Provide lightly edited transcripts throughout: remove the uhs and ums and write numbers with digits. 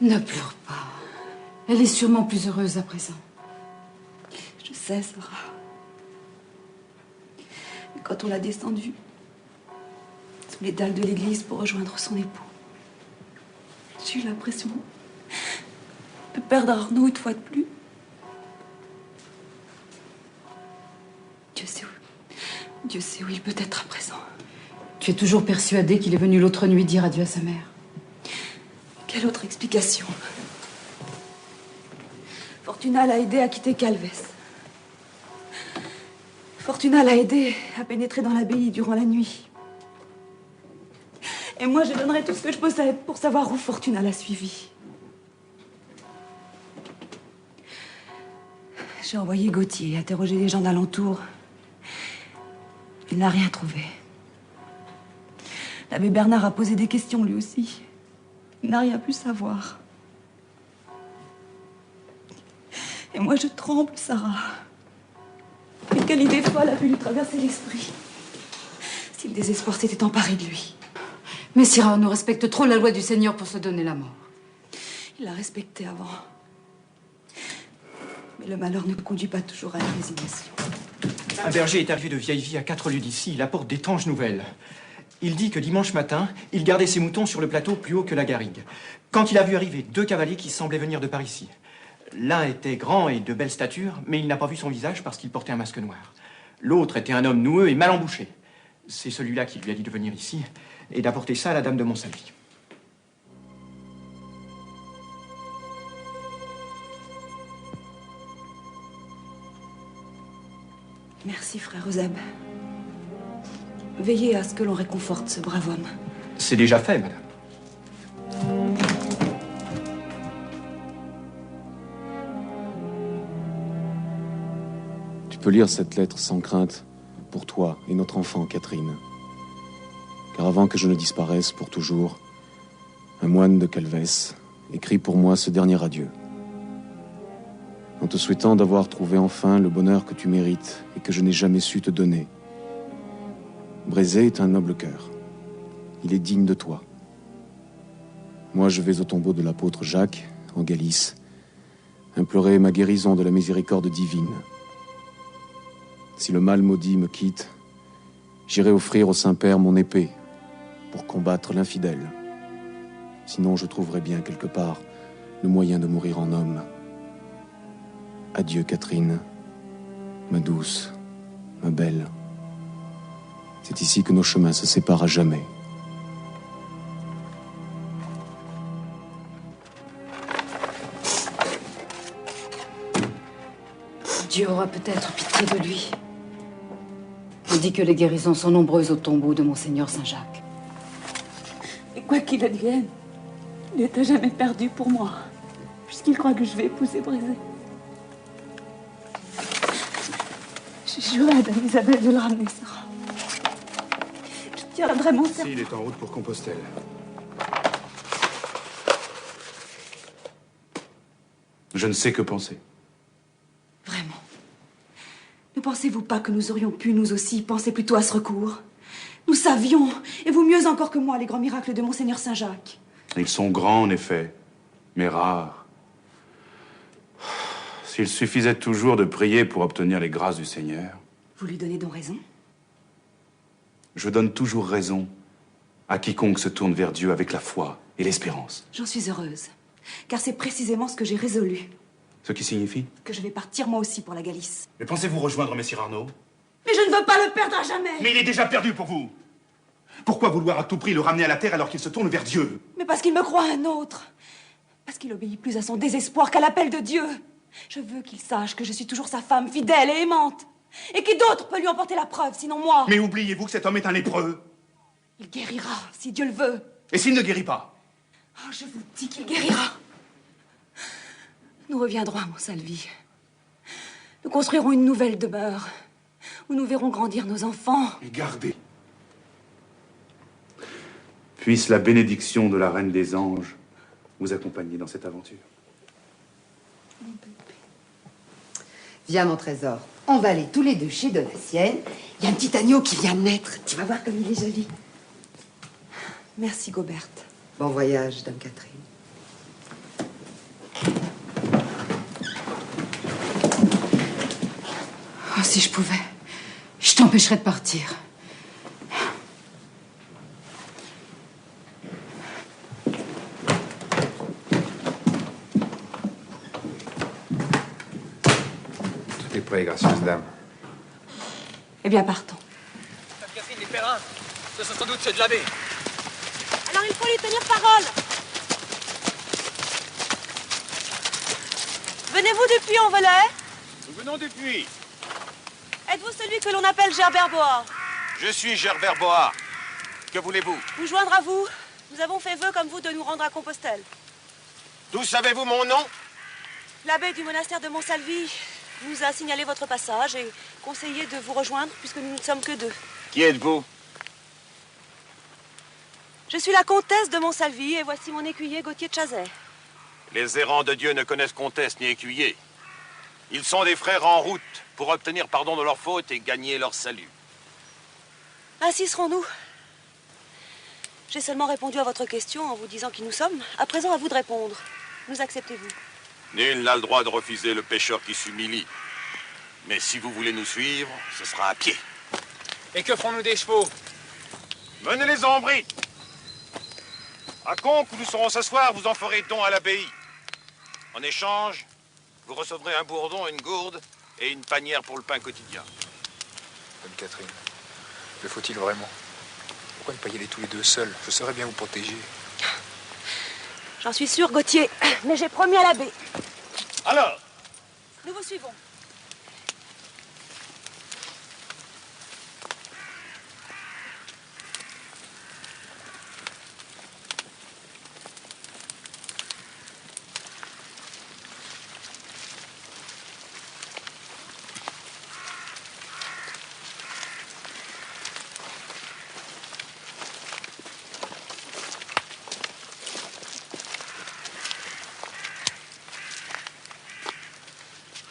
Ne pleure pas. Elle est sûrement plus heureuse à présent. Je sais, Sarah. Mais quand on l'a descendue sous les dalles de l'église pour rejoindre son époux, j'ai eu l'impression de perdre Arnaud une fois de plus. Dieu sait où il peut être à présent. Tu es toujours persuadée qu'il est venu l'autre nuit dire adieu à sa mère? Quelle autre explication? Fortuna l'a aidé à quitter Calvès. Fortuna l'a aidé à pénétrer dans l'abbaye durant la nuit. Et moi, je donnerai tout ce que je possède pour savoir où Fortuna l'a suivi. J'ai envoyé Gauthier interroger les gens d'alentour. Il n'a rien trouvé. L'abbé Bernard a posé des questions, lui aussi. Il n'a rien pu savoir. Et moi, je tremble, Sarah. Mais quelle idée folle a pu lui traverser l'esprit. Si le désespoir s'était emparé de lui. Mais Cyrano respecte trop la loi du Seigneur pour se donner la mort. Il l'a respectée avant. Mais le malheur ne conduit pas toujours à la résignation. Un berger est arrivé de vieille vie à 4 lieues d'ici. Il apporte d'étranges nouvelles. Il dit que dimanche matin, il gardait ses moutons sur le plateau plus haut que la garrigue. Quand il a vu arriver 2 cavaliers qui semblaient venir de par ici. L'un était grand et de belle stature, mais il n'a pas vu son visage parce qu'il portait un masque noir. L'autre était un homme noueux et mal embouché. C'est celui-là qui lui a dit de venir ici et d'apporter ça à la dame de Montsalvi. Merci, frère Eusèbe. Veillez à ce que l'on réconforte ce brave homme. C'est déjà fait, madame. Tu peux lire cette lettre sans crainte pour toi et notre enfant, Catherine. Car avant que je ne disparaisse pour toujours, un moine de Calvès écrit pour moi ce dernier adieu. En te souhaitant d'avoir trouvé enfin le bonheur que tu mérites et que je n'ai jamais su te donner. Brézé est un noble cœur. Il est digne de toi. Moi, je vais au tombeau de l'apôtre Jacques, en Galice, implorer ma guérison de la miséricorde divine. Si le mal maudit me quitte, j'irai offrir au Saint-Père mon épée pour combattre l'infidèle. Sinon, je trouverai bien quelque part le moyen de mourir en homme. Adieu, Catherine, ma douce, ma belle. C'est ici que nos chemins se séparent à jamais. Dieu aura peut-être pitié de lui. On dit que les guérisons sont nombreuses au tombeau de Monseigneur Saint-Jacques. Et quoi qu'il advienne, il n'est à jamais perdu pour moi, puisqu'il croit que je vais épouser Brézé. J'ai juré à Dame Isabelle de le ramener, Sarah. Je tiendrai mon serment. Il est en route pour Compostelle. Je ne sais que penser. Vraiment. Ne pensez-vous pas que nous aurions pu, nous aussi, penser plutôt à ce recours? Nous savions, et vous mieux encore que moi, les grands miracles de Monseigneur Saint-Jacques. Ils sont grands, en effet, mais rares. S'il suffisait toujours de prier pour obtenir les grâces du Seigneur. Vous lui donnez donc raison? Je donne toujours raison à quiconque se tourne vers Dieu avec la foi et l'espérance. J'en suis heureuse, car c'est précisément ce que j'ai résolu. Ce qui signifie? Que je vais partir moi aussi pour la Galice. Mais pensez-vous rejoindre Messire Arnaud? Mais je ne veux pas le perdre à jamais! Mais il est déjà perdu pour vous! Pourquoi vouloir à tout prix le ramener à la terre alors qu'il se tourne vers Dieu? Mais parce qu'il me croit un autre. Parce qu'il obéit plus à son désespoir qu'à l'appel de Dieu. Je veux qu'il sache que je suis toujours sa femme fidèle et aimante. Et qui d'autre peut lui emporter la preuve, sinon moi? Mais oubliez-vous que cet homme est un lépreux? Il guérira, si Dieu le veut. Et s'il ne guérit pas? Oh, je vous dis qu'il guérira. Nous reviendrons à Montsalvi. Nous construirons une nouvelle demeure, où nous verrons grandir nos enfants. Et gardez. Puisse la bénédiction de la Reine des Anges vous accompagner dans cette aventure. Viens, mon trésor. On va aller tous les deux chez Donatienne. Il y a un petit agneau qui vient de naître. Tu vas voir comme il est joli. Merci, Goberte. Bon voyage, Dame Catherine. si je pouvais, je t'empêcherais de partir. Tout est prêt, gracieuse dame. Eh bien, partons. Catherine, les pèlerins, ce sont sans doute ceux de l'abbé. Alors, il faut lui tenir parole. Venez-vous du Puy-en-Velay? Nous venons du Puy. Êtes-vous celui que l'on appelle Gerbert Board? Je suis Gerbert Board. Que voulez-vous? Nous joindre à vous. Nous avons fait vœu comme vous de nous rendre à Compostelle. D'où savez-vous mon nom? L'abbé du monastère de Montsalvi nous a signalé votre passage et conseillé de vous rejoindre puisque nous ne sommes que deux. Qui êtes-vous? Je suis la comtesse de Montsalvi et voici mon écuyer Gauthier de Chazet. Les errants de Dieu ne connaissent comtesse ni écuyer. Ils sont des frères en route pour obtenir pardon de leurs fautes et gagner leur salut. Ainsi serons-nous. J'ai seulement répondu à votre question en vous disant qui nous sommes. À présent, à vous de répondre. Nous acceptez-vous? Nul n'a le droit de refuser le pécheur qui s'humilie. Mais si vous voulez nous suivre, ce sera à pied. Et que ferons-nous des chevaux? Menez-les en bride. À Conques, où nous serons ce soir, vous en ferez don à l'abbaye. En échange, vous recevrez un bourdon, une gourde et une panière pour le pain quotidien. Bonne Catherine, le faut-il vraiment? Pourquoi ne pas y aller tous les deux seuls? Je saurais bien vous protéger. J'en suis sûre, Gauthier, mais j'ai promis à l'abbé. Alors, Nous vous suivons.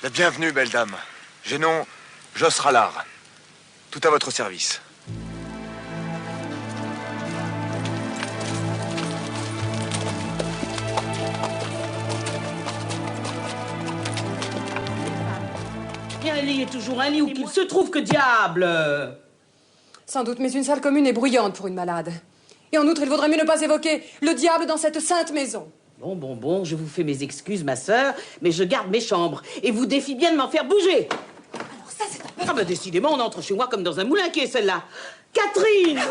La bienvenue, belle dame. J'ai nom Jos Rallard. Tout à votre service. Bien, il y est toujours un lit où qu'il se trouve, que diable! Sans doute, mais une salle commune est bruyante pour une malade. Et en outre, il vaudrait mieux ne pas évoquer le diable dans cette sainte maison. Bon, je vous fais mes excuses, ma sœur, mais je garde mes chambres et vous défie bien de m'en faire bouger. Alors ça, c'est un peu... Ah bah décidément, on entre chez moi comme dans un moulin qui est celle-là. Catherine!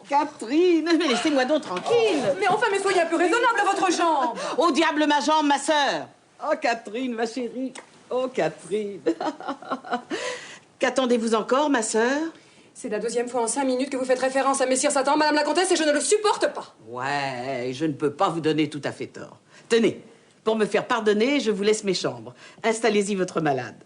Catherine! Mais laissez-moi donc tranquille. Mais enfin, mais soyez un peu raisonnable à votre jambe. Au diable ma jambe, ma sœur! Oh, Catherine, ma chérie! Oh, Catherine! Qu'attendez-vous encore, ma sœur? C'est la deuxième fois en 5 minutes que vous faites référence à Messire Satan, Madame la Comtesse, et je ne le supporte pas. Ouais, je ne peux pas vous donner tout à fait tort. Tenez, pour me faire pardonner, je vous laisse mes chambres. Installez-y votre malade.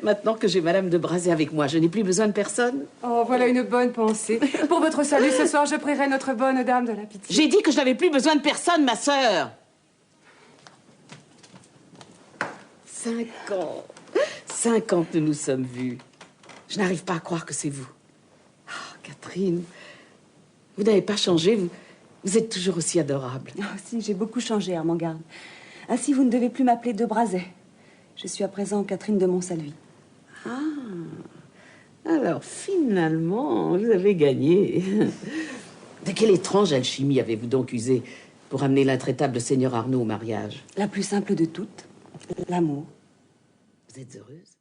Maintenant que j'ai Madame de Brazé avec moi, je n'ai plus besoin de personne. Oh, voilà une bonne pensée. Pour votre salut, ce soir, je prierai notre bonne dame de la pitié. J'ai dit que je n'avais plus besoin de personne, ma sœur. 5 ans. 5 ans que nous nous sommes vus. Je n'arrive pas à croire que c'est vous. Oh, Catherine, vous n'avez pas changé, vous êtes toujours aussi adorable. Oh, si, j'ai beaucoup changé, Armand-Garde. Ainsi, vous ne devez plus m'appeler de Brazet. Je suis à présent Catherine de Montsalvi. Ah, alors finalement, vous avez gagné. De quelle étrange alchimie avez-vous donc usé pour amener l'intraitable seigneur Arnaud au mariage? La plus simple de toutes, l'amour. Vous êtes heureuse?